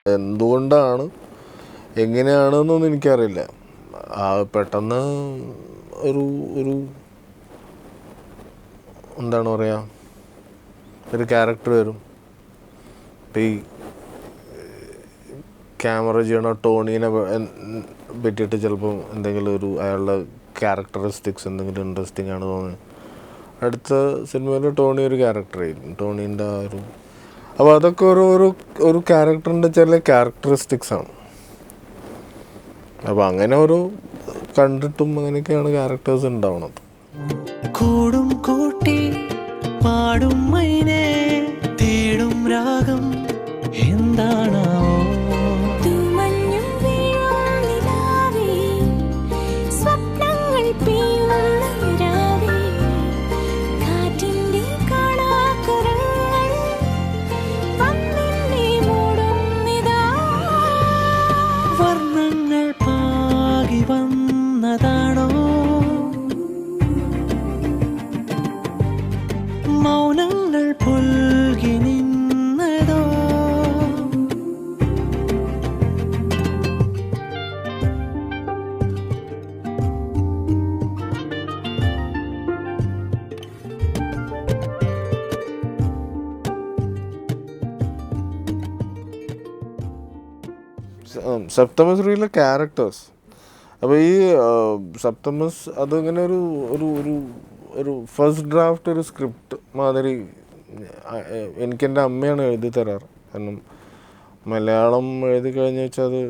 എന്തുകൊണ്ടാണ് എങ്ങനെയാണെന്നൊന്നും എനിക്കറിയില്ല. പെട്ടെന്ന് ഒരു ഒരു എന്താണ് പറയുക, ഒരു ക്യാരക്ടർ വരും. ഇപ്പം ഈ ക്യാമറ ചെയ്യണ ടോണീനെ പറ്റിയിട്ട് ചിലപ്പം എന്തെങ്കിലും ഒരു അയാളുടെ ക്യാരക്ടറിസ്റ്റിക്സ് എന്തെങ്കിലും ഇൻട്രസ്റ്റിംഗ് ആണ് തോന്നി, അടുത്ത സിനിമയിൽ ടോണി ഒരു ക്യാരക്ടറായിരിക്കും, ടോണീൻ്റെ ആ ഒരു. അപ്പോൾ അതൊക്കെ ഒരു ക്യാരക്ടറിൻ്റെ ചില ക്യാരക്ടറിസ്റ്റിക്സ് ആണ്. അപ്പോൾ അങ്ങനെ ഒരു കണ്ടിട്ടും അങ്ങനെയൊക്കെയാണ് ക്യാരക്ടേഴ്സ് ഉണ്ടാവുന്നത്. കൂടും കൂട്ടി പാടും മൈനേ തേടും രാഗം എന്താണോ വർണ്ണങ്ങൾ പാകി വന്നതാണോ മൗനങ്ങൾ പുൽകി നിന്നതോ സപ്തമശ്രീയിലെ ക്യാരക്ടേഴ്സ്. അപ്പോൾ ഈ സപ്തമസ് അതിങ്ങനെ ഒരു ഒരു ഒരു ഒരു ഫസ്റ്റ് ഡ്രാഫ്റ്റ് ഒരു സ്ക്രിപ്റ്റ് മാതിരി എനിക്കെൻ്റെ അമ്മയാണ് എഴുതി തരാറ്. കാരണം മലയാളം എഴുതി കഴിഞ്ഞ് വെച്ചാൽ അത്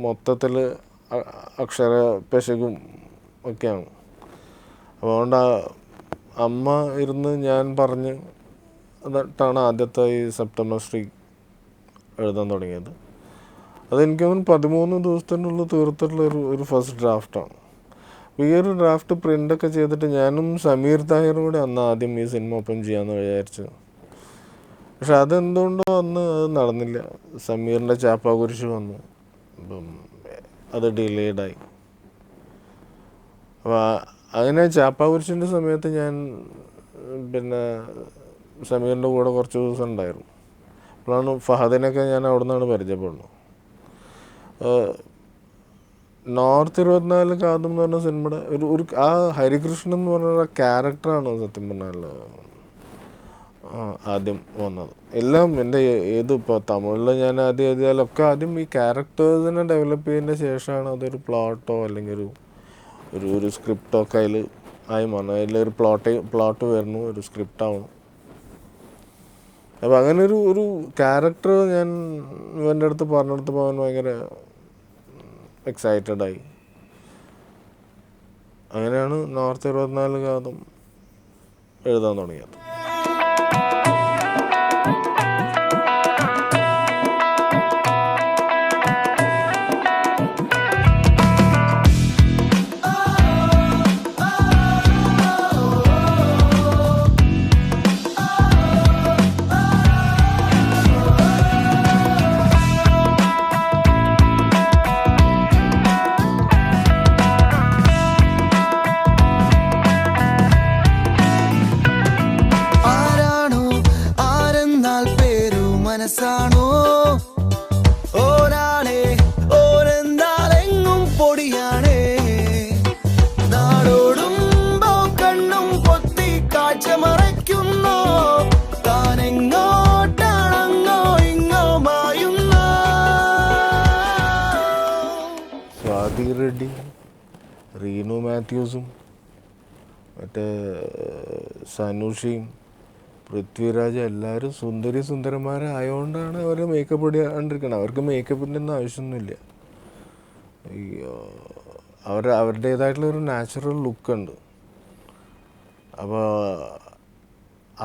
മൊത്തത്തിൽ അക്ഷര പെശകും ഒക്കെയാണ്. അപ്പോൾ അതുകൊണ്ട് അമ്മ ഇരുന്ന് ഞാൻ പറഞ്ഞ് എന്നിട്ടാണ് ആദ്യത്തെ ഈ സപ്തമശ്രീ എഴുതാൻ തുടങ്ങിയത്. അതെനിക്ക് 13 ദിവസത്തിനുള്ളിൽ തീർത്തിട്ടുള്ള ഒരു ഫസ്റ്റ് ഡ്രാഫ്റ്റാണ്. ഈ ഒരു ഡ്രാഫ്റ്റ് പ്രിൻ്റൊക്കെ ചെയ്തിട്ട് ഞാനും സമീർ താഹിറും കൂടെ അന്ന് ആദ്യം ഈ സിനിമ ഒപ്പം ചെയ്യാമെന്ന് വിചാരിച്ചു. പക്ഷെ അതെന്തുകൊണ്ടോ അന്ന് അത് നടന്നില്ല. സമീറിൻ്റെ ചാപ്പാകുരിശ് വന്നു, അപ്പം അത് ഡിലേഡായി. അപ്പോൾ അങ്ങനെ ചാപ്പാകുരിശിൻ്റെ സമയത്ത് ഞാൻ പിന്നെ സമീറിൻ്റെ കൂടെ കുറച്ച് ദിവസം ഉണ്ടായിരുന്നു. അപ്പോഴാണ് ഫഹദിനൊക്കെ ഞാൻ അവിടെ നിന്നാണ് പരിചയപ്പെടുന്നത്. നോർത്ത് 24 കാതം എന്ന് പറഞ്ഞ സിനിമയുടെ ഒരു ആ ഹരികൃഷ്ണൻ എന്ന് പറഞ്ഞ ക്യാരക്ടറാണ് സത്യം പറഞ്ഞാൽ ആദ്യം വന്നത്. എല്ലാം എൻ്റെ ഇപ്പോൾ തമിഴിൽ ഞാൻ ആദ്യം എഴുതിയാലൊക്കെ ആദ്യം ഈ ക്യാരക്ടേഴ്സിനെ ഡെവലപ്പ് ചെയ്തതിന് ശേഷമാണ് അതൊരു പ്ലോട്ടോ അല്ലെങ്കിൽ ഒരു സ്ക്രിപ്റ്റോ ഒക്കെ അതിൽ ആയി വന്നു. അതിലൊരു പ്ലോട്ട് വരുന്നു, ഒരു സ്ക്രിപ്റ്റ് ആവണം. അപ്പോൾ അങ്ങനെ ഒരു ക്യാരക്ടർ ഞാൻ ഇവൻ്റെ അടുത്ത് പറഞ്ഞെടുത്തപ്പോൾ അവൻ ഭയങ്കര എക്സൈറ്റഡായി. അങ്ങനെയാണ് നോർത്ത് 24 കാതം എഴുതാൻ തുടങ്ങിയത്. മനസ്സാണോ ഓരാണേ ഓരെന്താലെങ്ങും പൊടിയാണേ നാടോടുമ്പോ കണ്ണും പൊത്തി കാഴ്ച മറയ്ക്കുന്നോ താനെങ്ങോട്ടാണങ്ങോ ഇങ്ങോ മായുന്ന സ്വാതി റെഡ്ഡി, റീനു മാത്യൂസും മറ്റേ സനുഷിയും പൃഥ്വിരാജ് എല്ലാവരും സുന്ദരന്മാരായതുകൊണ്ടാണ് അവർ മേക്കപ്പ് ഇടാണ്ടിരിക്കണം. അവർക്ക് മേക്കപ്പിൻ്റെ ഒന്നും ആവശ്യമൊന്നുമില്ല. ഈ അവരുടേതായിട്ടുള്ളൊരു നാച്ചുറൽ ലുക്കുണ്ട്. അപ്പോൾ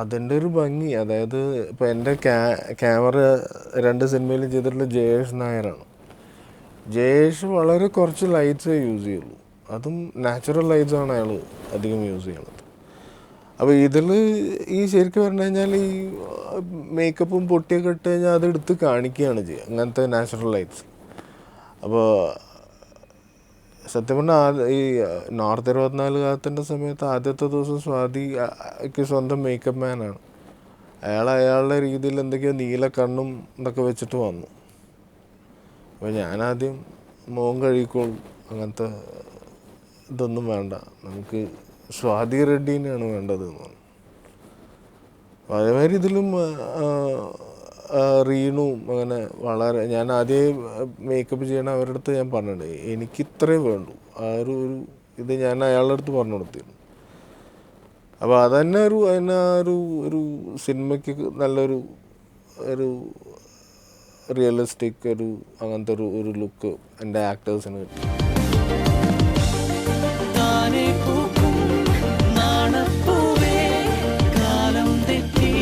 അതിൻ്റെ ഒരു ഭംഗി, അതായത് ഇപ്പോൾ എൻ്റെ ക്യാമറ 2 സിനിമയിലും ചെയ്തിട്ടുള്ള ജയേഷ് നായരാണ്. ജയേഷ് വളരെ കുറച്ച് ലൈറ്റ്സേ യൂസ് ചെയ്യുള്ളൂ, അതും നാച്ചുറൽ ലൈറ്റ്സാണ് അയാൾ അധികം യൂസ് ചെയ്യണത്. അപ്പോൾ ഇതിൽ ഈ ശരിക്കും പറഞ്ഞു കഴിഞ്ഞാൽ ഈ മേക്കപ്പും പൊട്ടിയൊക്കെ ഇട്ട് കഴിഞ്ഞാൽ അതെടുത്ത് കാണിക്കുകയാണ് ചെയ്യുക, അങ്ങനത്തെ നാച്ചുറൽ ലൈറ്റ്സ്. അപ്പോൾ സത്യം പറഞ്ഞാൽ ഈ നോർത്ത് 24 കാതത്തിൻ്റെ സമയത്ത് ആദ്യത്തെ ദിവസം സ്വാതിക്ക് സ്വന്തം മേക്കപ്പ് മാനാണ്. അയാളുടെ രീതിയിൽ എന്തൊക്കെയോ നീല കണ്ണും ഇതൊക്കെ വെച്ചിട്ട് വന്നു. അപ്പോൾ ഞാനാദ്യം മോൻ കഴിക്കോളും, അങ്ങനത്തെ ഇതൊന്നും വേണ്ട, നമുക്ക് സ്വാതി റെഡ്ഡീനെയാണ് വേണ്ടത് എന്ന് പറഞ്ഞു. അതേമാതിരി ഇതിലും റീണും അങ്ങനെ വളരെ, ഞാൻ ആദ്യം മേക്കപ്പ് ചെയ്യണ അവരുടെ അടുത്ത് ഞാൻ പറഞ്ഞിട്ടുണ്ട് എനിക്കിത്രേ വേണ്ടു, ആ ഒരു ഇത് ഞാൻ അയാളുടെ അടുത്ത് പറഞ്ഞു കൊടുത്തിരുന്നു. അപ്പോൾ അതന്നെ അതിന് ഒരു സിനിമയ്ക്ക് നല്ലൊരു റിയലിസ്റ്റിക് അങ്ങനത്തെ ഒരു ലുക്ക് എൻ്റെ ആക്ടേഴ്സിന് കിട്ടി. താനെ പൂക്കും നാണപ്പൂവേ കാലം തെറ്റി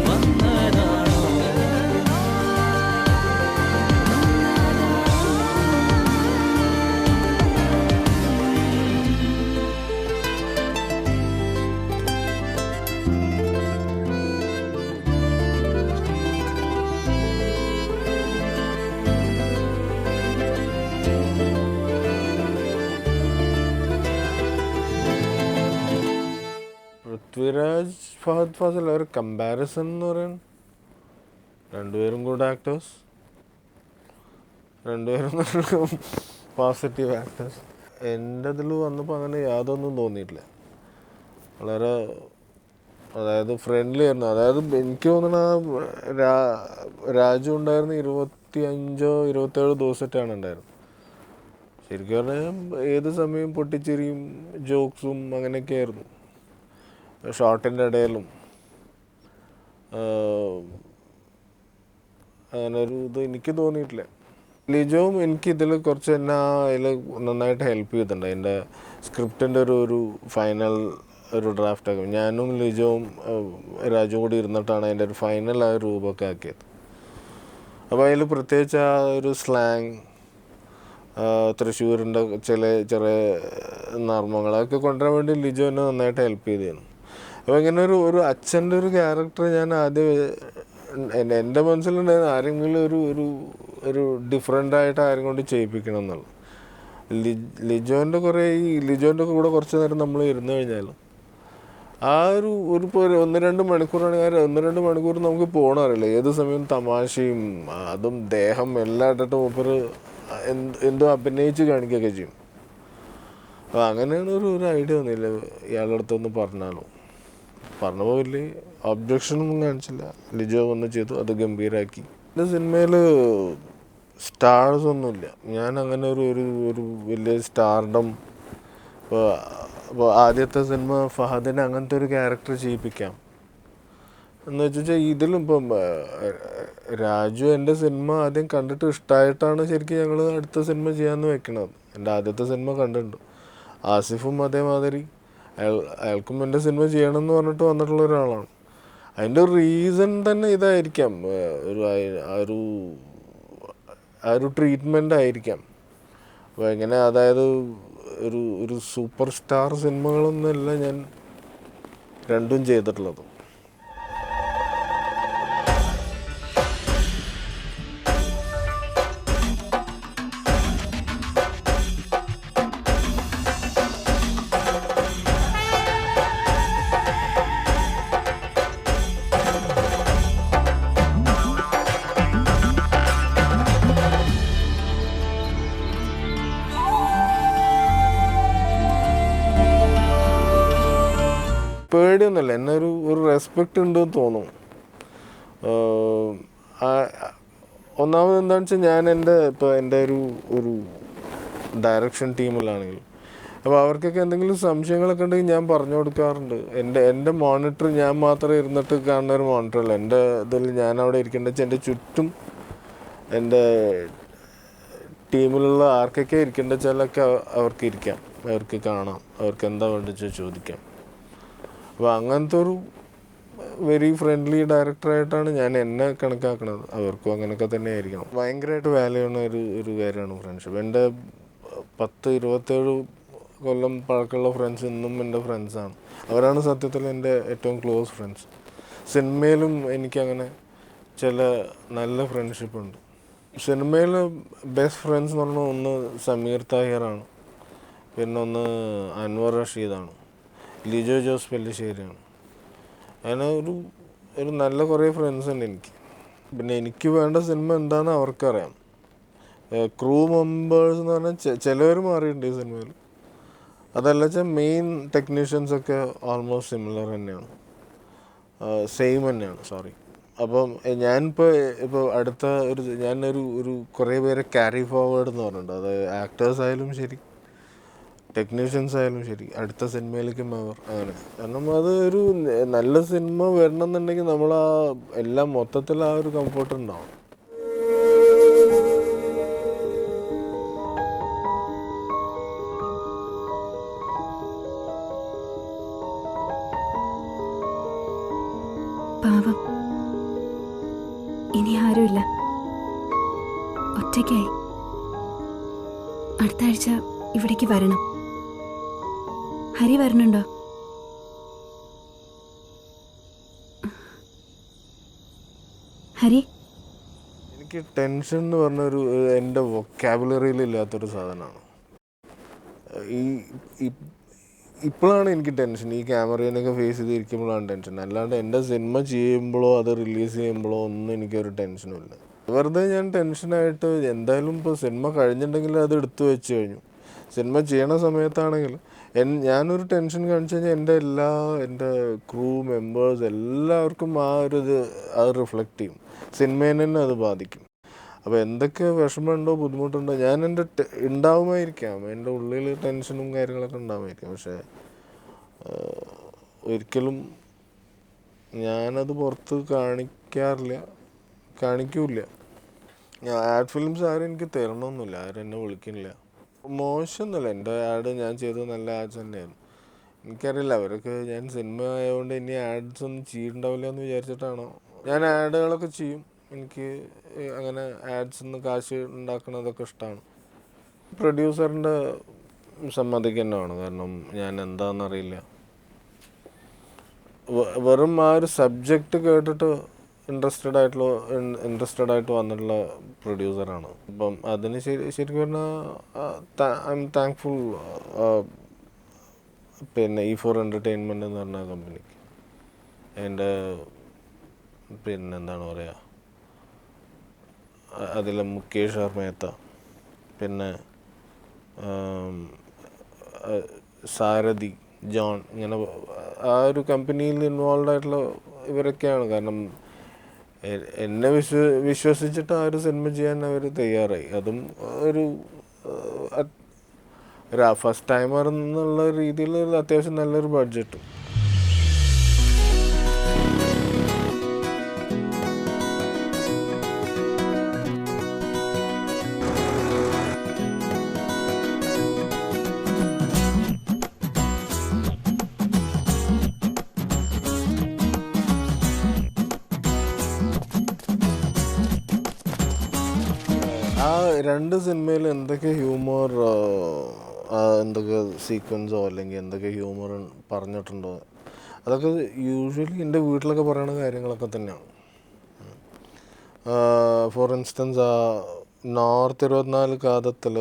വന്നതാണോ? പൃഥ്വിരാജ്, ഫഹദ് ഫാസിൽ ഒരു കമ്പാരിസൺ എന്ന് പറയുന്നത് രണ്ടുപേരും ഗുഡ് ആക്ടേഴ്സ്, രണ്ടുപേരും പോസിറ്റീവ് ആക്ടേഴ്സ്. എൻ്റെ ഇതിൽ വന്നപ്പോൾ അങ്ങനെ യാതൊന്നും തോന്നിയിട്ടില്ല. വളരെ, അതായത് ഫ്രണ്ട്ലി ആയിരുന്നു. അതായത് എനിക്ക് തോന്നുന്ന രാജു ഉണ്ടായിരുന്ന 25-27 ദിവസമായിട്ടാണ് ഉണ്ടായിരുന്നത്. ശരിക്കും പറഞ്ഞാൽ ഏത് സമയം പൊട്ടിച്ചിരിയും ജോക്സും അങ്ങനെയൊക്കെ ആയിരുന്നു ഷോട്ടിൻ്റെ ഇടയിലും. അങ്ങനെ ഒരു ഇത് എനിക്ക് തോന്നിയിട്ടില്ല. ലിജോവും എനിക്ക് ഇതിൽ കുറച്ച് എന്നെ അതിൽ നന്നായിട്ട് ഹെൽപ്പ് ചെയ്തിട്ടുണ്ട്. എൻ്റെ സ്ക്രിപ്റ്റിൻ്റെ ഒരു ഫൈനൽ ഡ്രാഫ്റ്റൊക്കെ ഞാനും ലിജോവും രാജുവും കൂടി ഇരുന്നിട്ടാണ് അതിൻ്റെ ഒരു ഫൈനൽ രൂപമൊക്കെ ആക്കിയത്. അപ്പോൾ അതിൽ പ്രത്യേകിച്ച് ആ ഒരു സ്ലാങ്, തൃശ്ശൂരിൻ്റെ ചെറിയ നർമ്മങ്ങളൊക്കെ കൊണ്ടുവരാൻ വേണ്ടി ലിജോ എന്നെ നന്നായിട്ട് ഹെൽപ്പ് ചെയ്തിരുന്നു. അപ്പോൾ ഇങ്ങനെ ഒരു അച്ഛൻ്റെ ഒരു ക്യാരക്ടർ ഞാൻ ആദ്യം എൻ്റെ മനസ്സിലുണ്ടായിരുന്നു ആരെങ്കിലും ഒരു ഡിഫറെൻ്റായിട്ട് ആരും കൊണ്ട് ചെയ്യിപ്പിക്കണം എന്നുള്ളത്. ലിജോൻ്റെ ലിജോൻ്റെ കൂടെ കുറച്ച് നേരം നമ്മൾ ഇരുന്ന് കഴിഞ്ഞാൽ ആ ഇപ്പോൾ 1-2 മണിക്കൂറാണെങ്കിൽ 1-2 മണിക്കൂർ നമുക്ക് പോകണറിയില്ല. ഏത് സമയം തമാശയും അതും ദേഹം എല്ലാം ഇട്ടിട്ട് മൂപ്പർ എന്തോ അഭിനയിച്ച് കാണിക്കുകയൊക്കെ ചെയ്യും. അപ്പോൾ അങ്ങനെയാണ് ഒരു ഐഡിയ ഒന്നുമില്ല ഇയാളുടെ അടുത്തൊന്ന് പറഞ്ഞപ്പോൾ വലിയ ഒബ്ജക്ഷനൊന്നും കാണിച്ചില്ല. ലിജോ വന്ന് ചെയ്തു, അത് ഗംഭീരാക്കി. എൻ്റെ സിനിമയിൽ സ്റ്റാർസ് ഒന്നുമില്ല. ഞാൻ അങ്ങനെ ഒരു വലിയ സ്റ്റാർഡം ഇപ്പോൾ ആദ്യത്തെ സിനിമ ഫഹദിനെ അങ്ങനത്തെ ഒരു ക്യാരക്ടർ ചെയ്യിപ്പിക്കാം എന്ന് വെച്ചാൽ ഇതിലും ഇപ്പം രാജു എൻ്റെ സിനിമ ആദ്യം കണ്ടിട്ട് ഇഷ്ടമായിട്ടാണ് ശരിക്കും ഞങ്ങൾ അടുത്ത സിനിമ ചെയ്യാമെന്ന് വെക്കണത്. എൻ്റെ ആദ്യത്തെ സിനിമ കണ്ടിട്ടുണ്ട്. ആസിഫും അതേമാതിരി അയാൾക്കും എൻ്റെ സിനിമ ചെയ്യണമെന്ന് പറഞ്ഞിട്ട് വന്നിട്ടുള്ള ഒരാളാണ്. അതിൻ്റെ ഒരു റീസൺ തന്നെ ഇതായിരിക്കാം, ഒരു ട്രീറ്റ്മെൻ്റ് ആയിരിക്കാം. അപ്പോൾ എങ്ങനെ, അതായത് ഒരു സൂപ്പർ സ്റ്റാർ സിനിമകളൊന്നുമല്ല ഞാൻ രണ്ടും ചെയ്തിട്ടുള്ളത്. പേടിയൊന്നുമില്ല, എന്നെ ഒരു റെസ്പെക്റ്റ് ഉണ്ടെന്ന് തോന്നും. ഒന്നാമത് എന്താണെന്ന് വെച്ചാൽ ഞാൻ എൻ്റെ ഒരു ഡയറക്ഷൻ ടീമിലാണെങ്കിൽ അപ്പോൾ അവർക്കൊക്കെ എന്തെങ്കിലും സംശയങ്ങളൊക്കെ ഉണ്ടെങ്കിൽ ഞാൻ പറഞ്ഞു കൊടുക്കാറുണ്ട്. എൻ്റെ മോണിറ്റർ ഞാൻ മാത്രം ഇരുന്നിട്ട് കാണുന്ന ഒരു മോണിറ്ററല്ല. എൻ്റെ ഇതിൽ ഞാൻ അവിടെ ഇരിക്കേണ്ട വെച്ചാൽ എൻ്റെ ചുറ്റും എൻ്റെ ടീമിലുള്ള ആർക്കൊക്കെ ഇരിക്കേണ്ട വെച്ചാലൊക്കെ അവർക്ക് ഇരിക്കാം, അവർക്ക് കാണാം, അവർക്ക് എന്താ വേണ്ടിച്ച് ചോദിക്കാം. അപ്പോൾ അങ്ങനത്തെ ഒരു വെരി ഫ്രണ്ട്ലി ഡയറക്ടറായിട്ടാണ് ഞാൻ എന്നെ കണക്കാക്കുന്നത്. അവർക്കും അങ്ങനെയൊക്കെ തന്നെ ആയിരിക്കണം. ഭയങ്കരമായിട്ട് വാല്യൂ ചെയ്യുന്ന ഒരു കാര്യമാണ് ഫ്രണ്ട്ഷിപ്പ്. എൻ്റെ 10-27 കൊല്ലം പഴക്കമുള്ള ഫ്രണ്ട്സ് ഇന്നും എൻ്റെ ഫ്രണ്ട്സാണ്. അവരാണ് സത്യത്തിൽ എൻ്റെ ഏറ്റവും ക്ലോസ് ഫ്രണ്ട്സ്. സിനിമയിലും എനിക്കങ്ങനെ ചില നല്ല ഫ്രണ്ട്ഷിപ്പുണ്ട്. സിനിമയിൽ ബെസ്റ്റ് ഫ്രണ്ട്സ് എന്ന് പറഞ്ഞാൽ ഒന്ന് സമീർ താഹിറാണ്, പിന്നെ ഒന്ന് അൻവർ റഷീദാണ്, ലിജോ ജോസ് പെല്ലിശ്ശേരിയാണ്. അങ്ങനെ ഒരു നല്ല കുറേ ഫ്രണ്ട്സ് ഉണ്ട് എനിക്ക്. പിന്നെ എനിക്ക് വേണ്ട സിനിമ എന്താണെന്ന് അവർക്കറിയാം. ക്രൂ മെമ്പേഴ്സ് എന്ന് പറഞ്ഞാൽ ചിലവർ മാറിയിട്ടുണ്ട് ഈ സിനിമയിൽ. അതല്ല വെച്ചാൽ മെയിൻ ടെക്നീഷ്യൻസൊക്കെ ഓൾമോസ്റ്റ് സിമിലർ തന്നെയാണ്, സെയിം തന്നെയാണ്. സോറി. അപ്പം ഇപ്പോൾ അടുത്ത ഞാനൊരു കുറേ പേരെ ക്യാരി ഫോർവേഡ് എന്ന് പറഞ്ഞിട്ടുണ്ട്. അത് ആക്ടേഴ്സ് ആയാലും ശരി, ടെക്നീഷ്യൻസ് ആയാലും ശരി, അടുത്ത സിനിമയിലേക്കും അവർ അങ്ങനെ. കാരണം അത് ഒരു നല്ല സിനിമ വരണം എന്നുണ്ടെങ്കിൽ നമ്മൾ എല്ലാം മൊത്തത്തിൽ ഒരു കംഫർട്ട് ഉണ്ടാവും. പാവം, ഇനി ആരുമില്ല, ഒറ്റയ്ക്കായി. അടുത്ത ആഴ്ച ഇവിടേക്ക് വരണം. ഹരി വരണുണ്ടോ? ഹരി, എനിക്ക് ടെൻഷൻ എന്ന് പറഞ്ഞൊരു എൻ്റെ വൊക്കാബുലറിയിൽ ഇല്ലാത്തൊരു സാധനമാണ്. ഇപ്പോഴാണ് എനിക്ക് ടെൻഷൻ. ഈ ക്യാമറേനൊക്കെ ഫേസ് ചെയ്തിരിക്കുമ്പോഴാണ് ടെൻഷൻ. അല്ലാണ്ട് എൻ്റെ സിനിമ ചെയ്യുമ്പോഴോ അത് റിലീസ് ചെയ്യുമ്പോഴോ ഒന്നും എനിക്കൊരു ടെൻഷനും ഇല്ല. വെറുതെ ഞാൻ ടെൻഷനായിട്ട് എന്തായാലും ഇപ്പോൾ സിനിമ കഴിഞ്ഞിട്ടുണ്ടെങ്കിൽ അത് എടുത്തു വെച്ച് കഴിഞ്ഞു. സിനിമ ചെയ്യണ സമയത്താണെങ്കിൽ ഞാനൊരു ടെൻഷൻ കാണിച്ചു കഴിഞ്ഞാൽ എൻ്റെ ക്രൂ മെമ്പേഴ്സ് എല്ലാവർക്കും അത് റിഫ്ലക്റ്റ് ചെയ്യും. സിനിമേനെ തന്നെ അത് ബാധിക്കും. അപ്പോൾ എന്തൊക്കെ വിഷമമുണ്ടോ ബുദ്ധിമുട്ടുണ്ടോ ഉണ്ടാവുമായിരിക്കാം, എൻ്റെ ഉള്ളിൽ ടെൻഷനും കാര്യങ്ങളൊക്കെ ഉണ്ടാവുമായിരിക്കും. പക്ഷേ ഒരിക്കലും ഞാനത് പുറത്ത് കാണിക്കൂല. ആഡ് ഫിലിംസ് ആരും എനിക്ക് തരണമെന്നില്ല, ആരും എന്നെ വിളിക്കുന്നില്ല. മോശമൊന്നുമില്ല, എൻ്റെ ആഡ് ഞാൻ ചെയ്തത് നല്ല ആഡ്സ് തന്നെയായിരുന്നു. എനിക്കറിയില്ല, അവരൊക്കെ ഞാൻ സിനിമ ആയതുകൊണ്ട് ഇനി ആഡ്സ് ഒന്നും ചെയ്തിട്ടുണ്ടാവില്ല എന്ന് വിചാരിച്ചിട്ടാണോ. ഞാൻ ആഡുകളൊക്കെ ചെയ്യും. എനിക്ക് അങ്ങനെ ആഡ്സിൽ നിന്ന് കാശ് ഉണ്ടാക്കുന്നതൊക്കെ ഇഷ്ടമാണ്. പ്രൊഡ്യൂസറിൻ്റെ സമ്മതിക്കുന്നതാണ്. കാരണം ഞാൻ എന്താണെന്നറിയില്ല. വെറും ആ ഒരു സബ്ജക്റ്റ് കേട്ടിട്ട് ഇൻട്രസ്റ്റഡ് ആയിട്ട് വന്നിട്ടുള്ള പ്രൊഡ്യൂസറാണ്. അപ്പം അതിന് ശരിക്കും പറഞ്ഞാൽ ഐ എം താങ്ക്ഫുൾ. പിന്നെ E4 എൻ്റർടൈൻമെൻറ്റ് എന്ന് പറഞ്ഞ കമ്പനിക്ക് എൻ്റെ പിന്നെന്താണ് പറയുക, അതിൽ മുകേഷ് മേത്ത, പിന്നെ സാരഥി, ജോൺ, ഇങ്ങനെ ആ ഒരു കമ്പനിയിൽ ഇൻവോൾവ് ആയിട്ടുള്ള ഇവരൊക്കെയാണ്. കാരണം എന്നെ വിശ്വസിച്ചിട്ട് ആ ഒരു സിനിമ ചെയ്യാൻ അവർ തയ്യാറായി. അതും ഒരു ഫസ്റ്റ് ടൈമർ എന്നുള്ള രീതിയിൽ അത്യാവശ്യം നല്ലൊരു ബഡ്ജറ്റും. ആ രണ്ട് സിനിമയിൽ എന്തൊക്കെ ഹ്യൂമർ, എന്തൊക്കെ സീക്വൻസോ അല്ലെങ്കിൽ എന്തൊക്കെ ഹ്യൂമർ പറഞ്ഞിട്ടുണ്ടോ അതൊക്കെ യൂഷ്വലി എൻ്റെ വീട്ടിലൊക്കെ പറയുന്ന കാര്യങ്ങളൊക്കെ തന്നെയാണ്. ഫോർ ഇൻസ്റ്റൻസ് നോർത്ത് 24 കാതത്തിൽ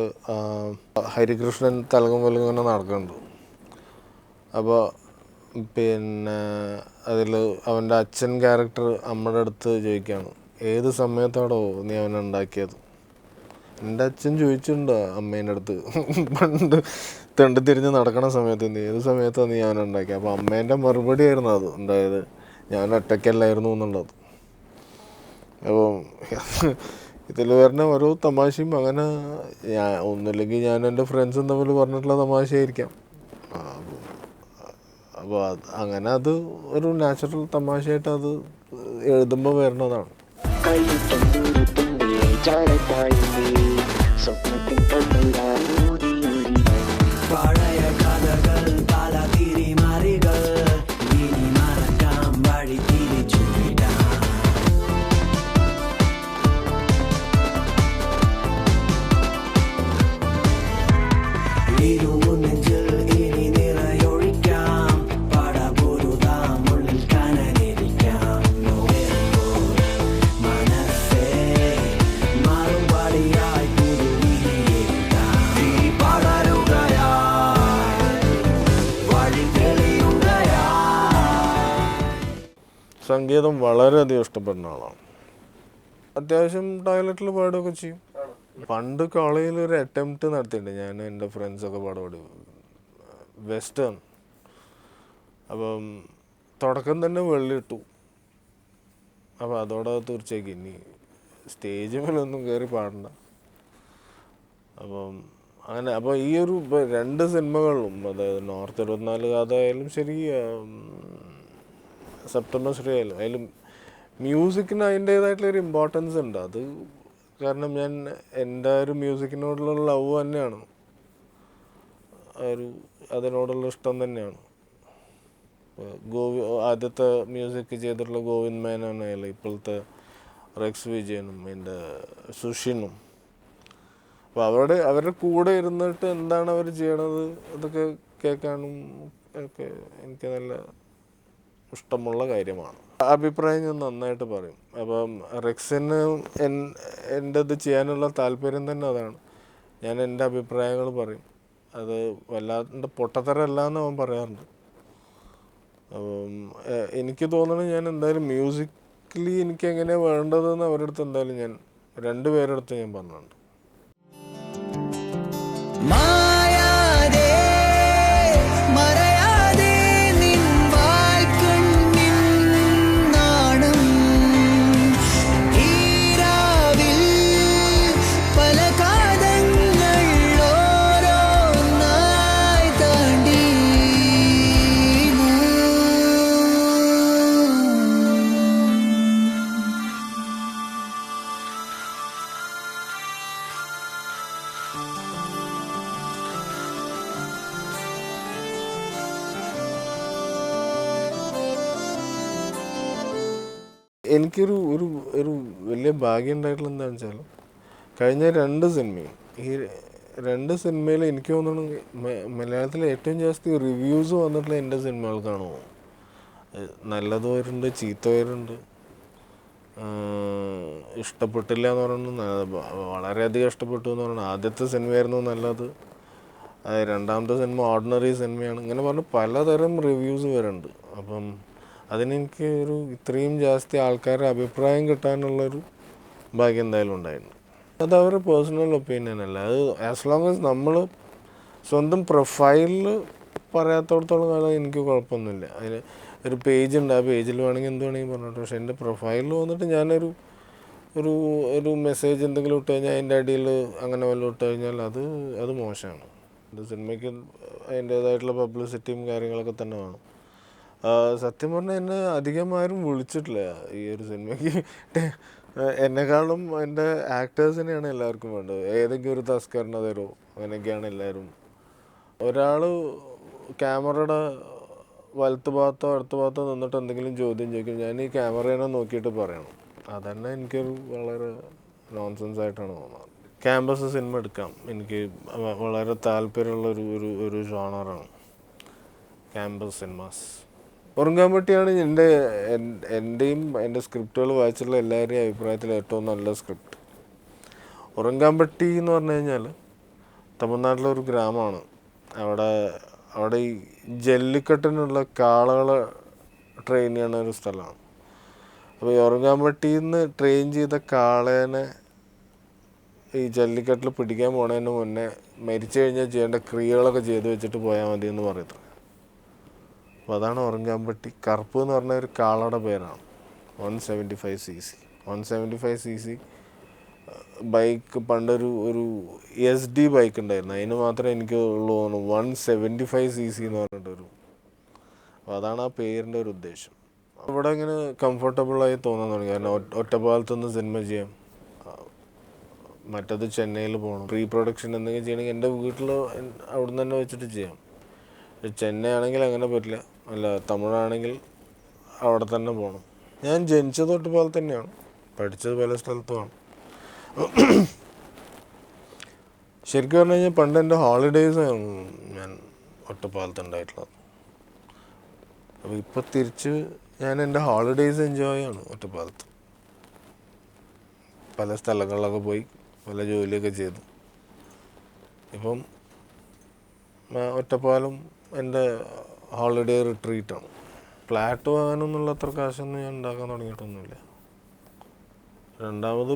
ഹരികൃഷ്ണൻ തലകം വലുങ്ങനെ നടക്കുന്നുണ്ട്. അപ്പോൾ പിന്നെ അതിൽ അവൻ്റെ അച്ഛൻ ക്യാരക്ടർ അമ്മയുടെ അടുത്ത് ചോദിക്കുകയാണ്, ഏത് സമയത്താണോ നീ അവനെ ഉണ്ടാക്കിയത്? എൻ്റെ അച്ഛൻ ചോദിച്ചിട്ടുണ്ട് അമ്മേൻ്റെ അടുത്ത്, പണ്ട് തെണ്ടി തിരിഞ്ഞ് നടക്കണ സമയത്ത് ഏത് സമയത്താണ് നീ അവനുണ്ടാക്കിയത്? അപ്പോൾ അമ്മേൻ്റെ മറുപടി ആയിരുന്നു അത്, അതായത് ഞാൻ ഒറ്റയ്ക്കല്ലായിരുന്നു എന്നുള്ളത്. അപ്പോൾ ഇതിൽ വരുന്ന ഓരോ തമാശയും അങ്ങനെ ഒന്നുമില്ലെങ്കിൽ ഞാൻ എൻ്റെ ഫ്രണ്ട്സും തമ്മിൽ പറഞ്ഞിട്ടുള്ള തമാശയായിരിക്കാം. അപ്പോൾ അങ്ങനെ അത് ഒരു നാച്ചുറൽ തമാശയായിട്ട് അത് എഴുതുമ്പോൾ വരുന്നതാണ്. പഴയ കഥകൾ പല തിരിമറികൾ ഇനി മറക്കാം, വഴി തിരിച്ചുവിടാം. ഇരുമുന്നെഞ്ചിൽ ഇനി നിറയൊഴിക്കാം, പടപൊരുതാം ഉള്ളിൽ കനലിരിക്കാം. മനസ്സേ മറുപടിയായി പുതുവിരിയെഴുതാം. തീ പടരുകയാ സംഗീതം വളരെയധികം ഇഷ്ടപ്പെടുന്ന ആളാണ്. അത്യാവശ്യം ടോയ്ലറ്റിൽ പാടുകയൊക്കെ ചെയ്യും. പണ്ട് കോളേജിൽ ഒരു അറ്റംപ്റ്റ് നടത്തിയിട്ടുണ്ട്. ഞാൻ എൻ്റെ ഫ്രണ്ട്സൊക്കെ പാടുപാടി വെസ്റ്റേൺ. അപ്പം തുടക്കം തന്നെ വെള്ളിയിട്ടു. അപ്പോൾ അതോടെ തീർച്ചയായും ഇനി സ്റ്റേജ് മേലൊന്നും കയറി പാടണ്ട. അപ്പം അങ്ങനെ അപ്പോൾ ഈ ഒരു 2 സിനിമകളിലും, അതായത് നോർത്ത് 24 കഥ ആയാലും ശരി, സെപ്റ്റംബർ ശ്രീ ആയാലും മ്യൂസിക്കിന് അതിൻ്റേതായിട്ടുള്ളൊരു ഇമ്പോർട്ടൻസ് ഉണ്ട്. അത് കാരണം ഞാൻ എൻ്റെ ഒരു മ്യൂസിക്കിനോടുള്ള ലവ് തന്നെയാണ്, അതിനോടുള്ള ഇഷ്ടം തന്നെയാണ്. ആദ്യത്തെ മ്യൂസിക് ചെയ്തിട്ടുള്ള ഗോവിന്ദ് മേനോനായാലും ഇപ്പോഴത്തെ റെക്സ് വിജയനും എൻ്റെ സുഷിനും, അപ്പോൾ അവരുടെ കൂടെ ഇരുന്നിട്ട് എന്താണ് അവർ ചെയ്യണത് അതൊക്കെ കേൾക്കാനും ഒക്കെ എനിക്ക് നല്ല ഇഷ്ടമുള്ള കാര്യമാണ്. അഭിപ്രായം ഞാൻ നന്നായിട്ട് പറയും. അപ്പം റെക്സിന് എൻ്റെ ഇത് ചെയ്യാനുള്ള താല്പര്യം തന്നെ അതാണ്. ഞാൻ എൻ്റെ അഭിപ്രായങ്ങൾ പറയും. അത് വല്ലാണ്ട് പൊട്ടത്തരല്ല എന്ന് അവൻ പറയാറുണ്ട്. അപ്പം എനിക്ക് തോന്നുന്നത് ഞാൻ എന്തായാലും മ്യൂസിക്കലി എനിക്ക് എങ്ങനെയാണ് വേണ്ടതെന്ന് അവരുടെ അടുത്ത് എന്തായാലും ഞാൻ 2 പേരുടെ അടുത്ത് ഞാൻ പറഞ്ഞിട്ടുണ്ട്. എനിക്കൊരു ഒരു ഒരു വലിയ ഭാഗ്യം ഉണ്ടായിട്ടുള്ള എന്താണെന്ന് വെച്ചാൽ കഴിഞ്ഞ 2 സിനിമയും ഈ 2 സിനിമയിൽ എനിക്ക് തോന്നുന്നു മലയാളത്തിൽ ഏറ്റവും ജാസ്തി റിവ്യൂസ് വന്നിട്ടുള്ള എൻ്റെ സിനിമകൾക്കാണ്. നല്ലത് വരുന്നുണ്ട്, ചീത്ത വരുന്നുണ്ട്. ഇഷ്ടപ്പെട്ടില്ല എന്ന് പറയുന്നത് വളരെയധികം ഇഷ്ടപ്പെട്ടു എന്ന് പറയുന്നത് ആദ്യത്തെ സിനിമയായിരുന്നു നല്ലത്, രണ്ടാമത്തെ സിനിമ ഓർഡിനറി സിനിമയാണ്, ഇങ്ങനെ പറഞ്ഞ് പലതരം റിവ്യൂസ് വരുന്നുണ്ട്. അപ്പം അതിനെനിക്ക് ഇത്രയും ജാസ്തി ആൾക്കാരുടെ അഭിപ്രായം കിട്ടാനുള്ളൊരു ഭാഗ്യം എന്തായാലും ഉണ്ടായിരുന്നു. അത് അവരുടെ പേഴ്സണൽ ഒപ്പീനിയൻ അല്ല. അത് ആസ് ലോങ് ആസ് നമ്മൾ സ്വന്തം പ്രൊഫൈലിൽ പറയാത്തോടത്തോളം കാലം എനിക്ക് കുഴപ്പമൊന്നുമില്ല. അതിന് ഒരു പേജ് ഉണ്ട്, ആ പേജിൽ വേണമെങ്കിൽ എന്ത് വേണമെങ്കിൽ പറഞ്ഞിട്ട്. പക്ഷേ എൻ്റെ പ്രൊഫൈലിൽ വന്നിട്ട് ഞാനൊരു ഒരു ഒരു മെസ്സേജ് എന്തെങ്കിലും ഇട്ട് കഴിഞ്ഞാൽ അതിൻ്റെ അടിയിൽ അങ്ങനെ വല്ലതും ഇട്ട് കഴിഞ്ഞാൽ അത് മോശമാണ്. ഇത് സിനിമയ്ക്ക് അതിൻ്റേതായിട്ടുള്ള പബ്ലിസിറ്റിയും കാര്യങ്ങളൊക്കെ തന്നെ വേണം. സത്യം പറഞ്ഞാൽ എന്നെ അധികം ആരും വിളിച്ചിട്ടില്ല ഈ ഒരു സിനിമയ്ക്ക്. എന്നെക്കാളും എൻ്റെ ആക്ടേഴ്സിനെയാണ് എല്ലാവർക്കും വേണ്ടത്. ഏതെങ്കിലും ഒരു തസ്കറിനെ തരുമോ അങ്ങനെയൊക്കെയാണ് എല്ലാവരും. ഒരാൾ ക്യാമറയുടെ വലത്ത് ഭാഗത്തോ അടുത്ത ഭാഗത്തോ നിന്നിട്ട് എന്തെങ്കിലും ചോദ്യം ചോദിക്കും, ഞാൻ ഈ ക്യാമറേനെ നോക്കിയിട്ട് പറയണം. അതന്നെ എനിക്കൊരു വളരെ നോൺസെൻസ് ആയിട്ടാണ് തോന്നുന്നത്. ക്യാമ്പസ് സിനിമ എടുക്കാം, എനിക്ക് വളരെ താല്പര്യമുള്ളൊരു ജോണറാണ് ക്യാമ്പസ് സിനിമാസ്. ഉറങ്ങാമ്പട്ടിയാണ് എൻ്റെയും എൻ്റെ സ്ക്രിപ്റ്റുകൾ വായിച്ചിട്ടുള്ള എല്ലാവരുടെയും അഭിപ്രായത്തിൽ ഏറ്റവും നല്ല സ്ക്രിപ്റ്റ്. ഉറങ്ങാമ്പട്ടി എന്ന് പറഞ്ഞു കഴിഞ്ഞാൽ തമിഴ്നാട്ടിലൊരു ഗ്രാമമാണ്. അവിടെ ഈ ജല്ലിക്കെട്ടിനുള്ള കാളകളെ ട്രെയിൻ ചെയ്യുന്ന ഒരു സ്ഥലമാണ്. അപ്പോൾ ഈ ഉറങ്ങാമ്പട്ടിയിൽ നിന്ന് ട്രെയിൻ ചെയ്ത കാളേനെ ഈ ജല്ലിക്കെട്ടിൽ പിടിക്കാൻ പോണതിന് മുന്നേ മരിച്ചു കഴിഞ്ഞാൽ ചെയ്യേണ്ട ക്രിയകളൊക്കെ ചെയ്ത് വെച്ചിട്ട് പോയാൽ മതി എന്ന് പറയത്തു. അപ്പോൾ അതാണ് ഉറങ്ങാമ്പട്ടി. കറുപ്പ് എന്ന് പറഞ്ഞ ഒരു കാളയുടെ പേരാണ്. 175cc ബൈക്ക് പണ്ടൊരു SD ബൈക്ക് ഉണ്ടായിരുന്നു, അതിന് മാത്രമേ എനിക്ക് ഉള്ളൂ തോന്നുന്നു 175cc എന്ന് പറഞ്ഞിട്ടൊരു. അപ്പോൾ അതാണ് ആ പേരിൻ്റെ ഒരു ഉദ്ദേശം. ഇവിടെ ഇങ്ങനെ കംഫർട്ടബിളായി തോന്നാൻ തുടങ്ങി. കാരണം ഒറ്റപ്പാലത്തുനിന്ന് സിനിമ ചെയ്യാം, മറ്റത് ചെന്നൈയിൽ പോകണം. പ്രീ പ്രൊഡക്ഷൻ എന്തെങ്കിലും ചെയ്യണമെങ്കിൽ എൻ്റെ വീട്ടിൽ അവിടെ നിന്ന് തന്നെ വെച്ചിട്ട് ചെയ്യാം. ചെന്നൈ ആണെങ്കിൽ അങ്ങനെ പറ്റില്ല, അല്ല തമിഴാണെങ്കിൽ അവിടെ തന്നെ പോകണം. ഞാൻ ജനിച്ചത് ഒറ്റപ്പാലം തന്നെയാണ്, പഠിച്ചത് പല സ്ഥലത്തുമാണ്. ശരിക്കും പറഞ്ഞു കഴിഞ്ഞാൽ പണ്ട് എൻ്റെ ഹോളിഡേയ്സാണ് ഞാൻ ഒറ്റപ്പാലത്തുണ്ടായിട്ടുള്ളത്. അപ്പോൾ ഇപ്പോൾ തിരിച്ച് ഞാൻ എൻ്റെ ഹോളിഡേയ്സ് എൻജോയ് ആണ് ഒറ്റപ്പാലത്ത്. പല സ്ഥലങ്ങളിലൊക്കെ പോയി പല ജോലിയൊക്കെ ചെയ്തു. ഇപ്പം ഒറ്റപ്പാലം എൻ്റെ ഹോളിഡേ റിട്രീറ്റാണ്. ഫ്ലാറ്റ് വാങ്ങാനൊന്നുള്ള അത്ര കാശൊന്നും ഞാൻ ഉണ്ടാക്കാൻ തുടങ്ങിയിട്ടൊന്നുമില്ല. രണ്ടാമത്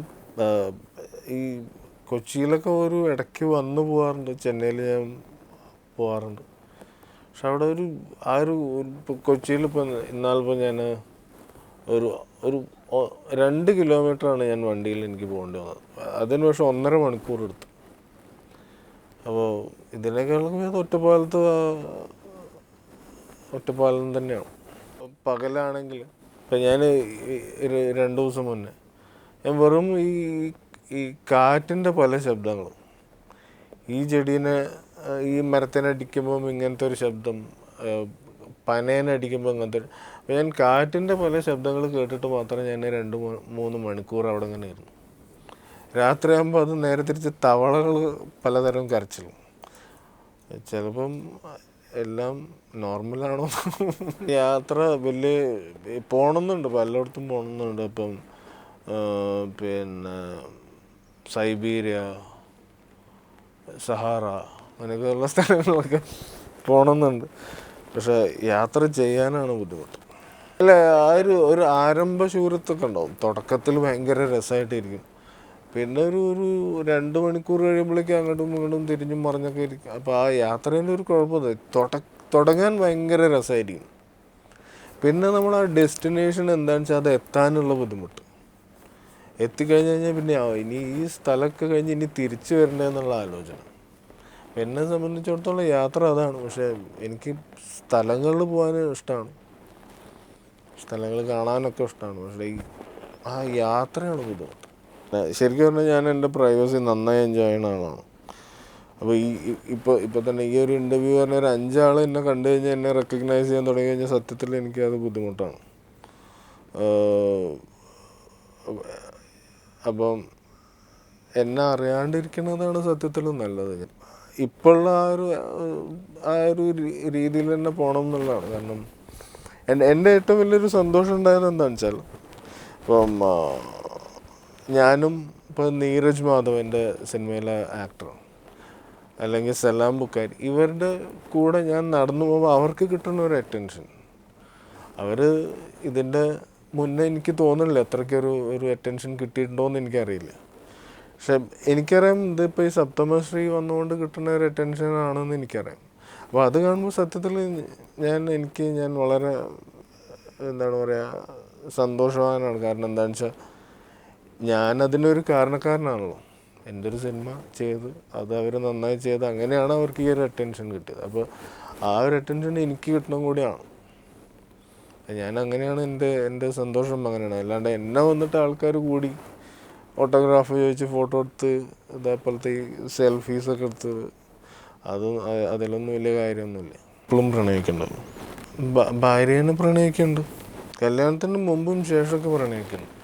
ഈ കൊച്ചിയിലൊക്കെ ഒരു ഇടയ്ക്ക് വന്നു പോകാറുണ്ട്, ചെന്നൈയിൽ ഞാൻ പോകാറുണ്ട്. പക്ഷെ അവിടെ ഇപ്പോൾ കൊച്ചിയിലിപ്പോൾ ഇന്നാളിപ്പോൾ ഞാൻ ഒരു 2 കിലോമീറ്ററാണ് ഞാൻ വണ്ടിയിൽ എനിക്ക് പോകേണ്ടി വന്നത്. അതിന് പക്ഷേ 1.5 മണിക്കൂർ എടുത്തു. അപ്പോൾ ഇതിനേക്കാളും ഒറ്റപ്പാലം തന്നെയാണ്. പകലാണെങ്കിൽ ഇപ്പം ഞാൻ 2 ദിവസം മുന്നേ ഞാൻ വെറും ഈ കാറ്റിൻ്റെ പല ശബ്ദങ്ങളും, ഈ ചെടീനെ ഈ മരത്തിനടിക്കുമ്പം ഇങ്ങനത്തെ ഒരു ശബ്ദം, പനേനടിക്കുമ്പോൾ ഇങ്ങനത്തെ. അപ്പോൾ ഞാൻ കാറ്റിൻ്റെ പല ശബ്ദങ്ങൾ കേട്ടിട്ട് മാത്രമേ ഞാൻ 2-3 മണിക്കൂർ അവിടെ ഇങ്ങനെ ഇരുന്നു. രാത്രിയാകുമ്പോൾ അത് നേരെ തിരിച്ച് തവളകൾ പലതരം കരച്ചിലും. ചിലപ്പം എല്ലാം നോർമലാണോ. യാത്ര വലിയ പോകണമെന്നുണ്ട്, പലയിടത്തും പോകണമെന്നുണ്ട്. ഇപ്പം പിന്നെ സൈബീരിയ, സഹാറ, അങ്ങനെയൊക്കെയുള്ള സ്ഥലങ്ങളൊക്കെ പോകണമെന്നുണ്ട്. പക്ഷെ യാത്ര ചെയ്യാനാണ് ബുദ്ധിമുട്ട്. അല്ല, ഒരു ആരംഭ ശൂരത്തൊക്കെ ഉണ്ടാവും. തുടക്കത്തിൽ ഭയങ്കര രസമായിട്ടിരിക്കും. പിന്നെ ഒരു 2 മണിക്കൂർ കഴിയുമ്പോഴേക്കും അങ്ങോട്ടും ഇങ്ങോട്ടും തിരിഞ്ഞും മറിഞ്ഞൊക്കെ ഇരിക്കും. അപ്പോൾ ആ യാത്രേൻ്റെ ഒരു കുഴപ്പമില്ല, തുടങ്ങാൻ ഭയങ്കര രസമായിരിക്കും. പിന്നെ നമ്മൾ ആ ഡെസ്റ്റിനേഷൻ എന്താണെന്ന് വെച്ചാൽ അത് എത്താനുള്ള ബുദ്ധിമുട്ട്. എത്തിക്കഴിഞ്ഞ് കഴിഞ്ഞാൽ പിന്നെ ഇനി ഈ സ്ഥലമൊക്കെ കഴിഞ്ഞ് ഇനി തിരിച്ചു വരണ്ടേ എന്നുള്ള ആലോചന. എന്നെ സംബന്ധിച്ചിടത്തോളം യാത്ര അതാണ്. പക്ഷേ എനിക്ക് സ്ഥലങ്ങളിൽ പോകാൻ ഇഷ്ടമാണ്, സ്ഥലങ്ങൾ കാണാനൊക്കെ ഇഷ്ടമാണ്. പക്ഷേ ആ യാത്രയാണ് ബുദ്ധിമുട്ട്. ശരിക്കും പറഞ്ഞാൽ ഞാൻ എൻ്റെ പ്രൈവസി നന്നായി എൻജോയ് ചെയ്യുന്ന ആളാണ്. അപ്പോൾ ഇപ്പോൾ തന്നെ ഈ ഒരു ഇൻ്റർവ്യൂ പറഞ്ഞ ഒരു 5 ആൾ എന്നെ കണ്ടു കഴിഞ്ഞാൽ എന്നെ റെക്കഗ്നൈസ് ചെയ്യാൻ തുടങ്ങി കഴിഞ്ഞാൽ സത്യത്തിൽ എനിക്കത് ബുദ്ധിമുട്ടാണ്. അപ്പം എന്നെ അറിയാണ്ടിരിക്കുന്നതാണ് സത്യത്തിൽ നല്ലത്. ഇപ്പോഴുള്ള ആ ഒരു രീതിയിൽ തന്നെ പോകണം എന്നുള്ളതാണ്. കാരണം എൻ്റെ ഏറ്റവും വലിയൊരു സന്തോഷം ഉണ്ടായത് എന്താണെന്ന് വെച്ചാൽ, ഇപ്പം ഞാനും ഇപ്പോൾ നീരജ് മാധവ് എൻ്റെ സിനിമയിലെ ആക്ടർ, അല്ലെങ്കിൽ സലാം ബുക്കാരി, ഇവരുടെ കൂടെ ഞാൻ നടന്നു പോകുമ്പോൾ അവർക്ക് കിട്ടുന്ന ഒരു അറ്റൻഷൻ, അവർ ഇതിൻ്റെ മുന്നേ എനിക്ക് തോന്നുന്നില്ല എത്രയ്ക്കൊരു അറ്റൻഷൻ കിട്ടിയിട്ടുണ്ടോയെന്ന് എനിക്കറിയില്ല. പക്ഷെ എനിക്കറിയാം ഇതിപ്പോൾ ഈ സപ്തമശ്രീ വന്നുകൊണ്ട് കിട്ടുന്ന ഒരു അറ്റൻഷൻ ആണെന്ന് എനിക്കറിയാം. അപ്പോൾ അത് കാണുമ്പോൾ സത്യത്തിൽ ഞാൻ വളരെ എന്താണ് പറയുക, സന്തോഷവാനാണ്. കാരണം എന്താണെന്ന് വെച്ചാൽ ഞാനതിനൊരു കാരണക്കാരനാണല്ലോ. എൻ്റെ ഒരു സിനിമ ചെയ്ത് അത് അവർ നന്നായി ചെയ്ത് അങ്ങനെയാണ് അവർക്ക് ഈ ഒരു അറ്റൻഷൻ കിട്ടിയത്. അപ്പോൾ ആ ഒരു അറ്റൻഷൻ എനിക്ക് കിട്ടണം കൂടിയാണ്. ഞാൻ അങ്ങനെയാണ് എൻ്റെ സന്തോഷം അങ്ങനെയാണ്. അല്ലാണ്ട് എന്നെ വന്നിട്ട് ആൾക്കാർ കൂടി ഓട്ടോഗ്രാഫ് ചോദിച്ച് ഫോട്ടോ എടുത്ത് ഇതേപോലത്തെ ഈ സെൽഫീസൊക്കെ എടുത്ത് അതിലൊന്നും വലിയ കാര്യമൊന്നുമില്ല. ഇപ്പോഴും പ്രണയിക്കുന്നുണ്ട്, ഭാര്യേനെ പ്രണയിക്കുന്നുണ്ട്, കല്യാണത്തിന് മുമ്പും ശേഷമൊക്കെ പ്രണയിക്കുന്നുണ്ട്.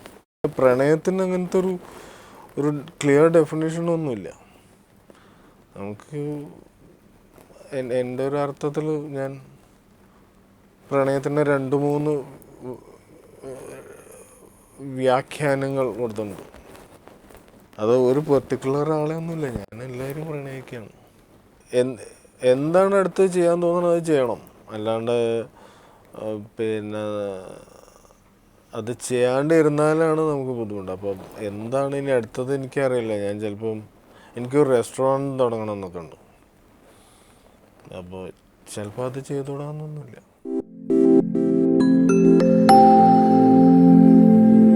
പ്രണയത്തിന് അങ്ങനത്തെ ഒരു ക്ലിയർ ഡെഫിനേഷനൊന്നുമില്ല നമുക്ക്. എൻ്റെ ഒരു അർത്ഥത്തിൽ ഞാൻ പ്രണയത്തിൻ്റെ 2-3 വ്യാഖ്യാനങ്ങൾ കൊടുത്തിട്ടുണ്ട്. അത് ഒരു പെർട്ടിക്കുലർ ആളെ ഒന്നുമില്ല, ഞാൻ എല്ലാവരും പ്രണയിക്കുകയാണ്. എന്താണ് അടുത്ത് ചെയ്യാൻ തോന്നുന്നത് അത് ചെയ്യണം. അല്ലാണ്ട് പിന്നെ അത് ചെയ്യാണ്ട് ഇരുന്നാലാണ് നമുക്ക് ബുദ്ധിമുട്ട്. അപ്പം എന്താണ് ഇനി അടുത്തത് എനിക്കറിയില്ല. ഞാൻ ചിലപ്പം എനിക്കൊരു റെസ്റ്റോറൻറ്റ് തുടങ്ങണം എന്നൊക്കെ ഉണ്ട്. അപ്പോൾ ചിലപ്പോൾ അത് ചെയ്തുകൂടാന്നൊന്നുമില്ല.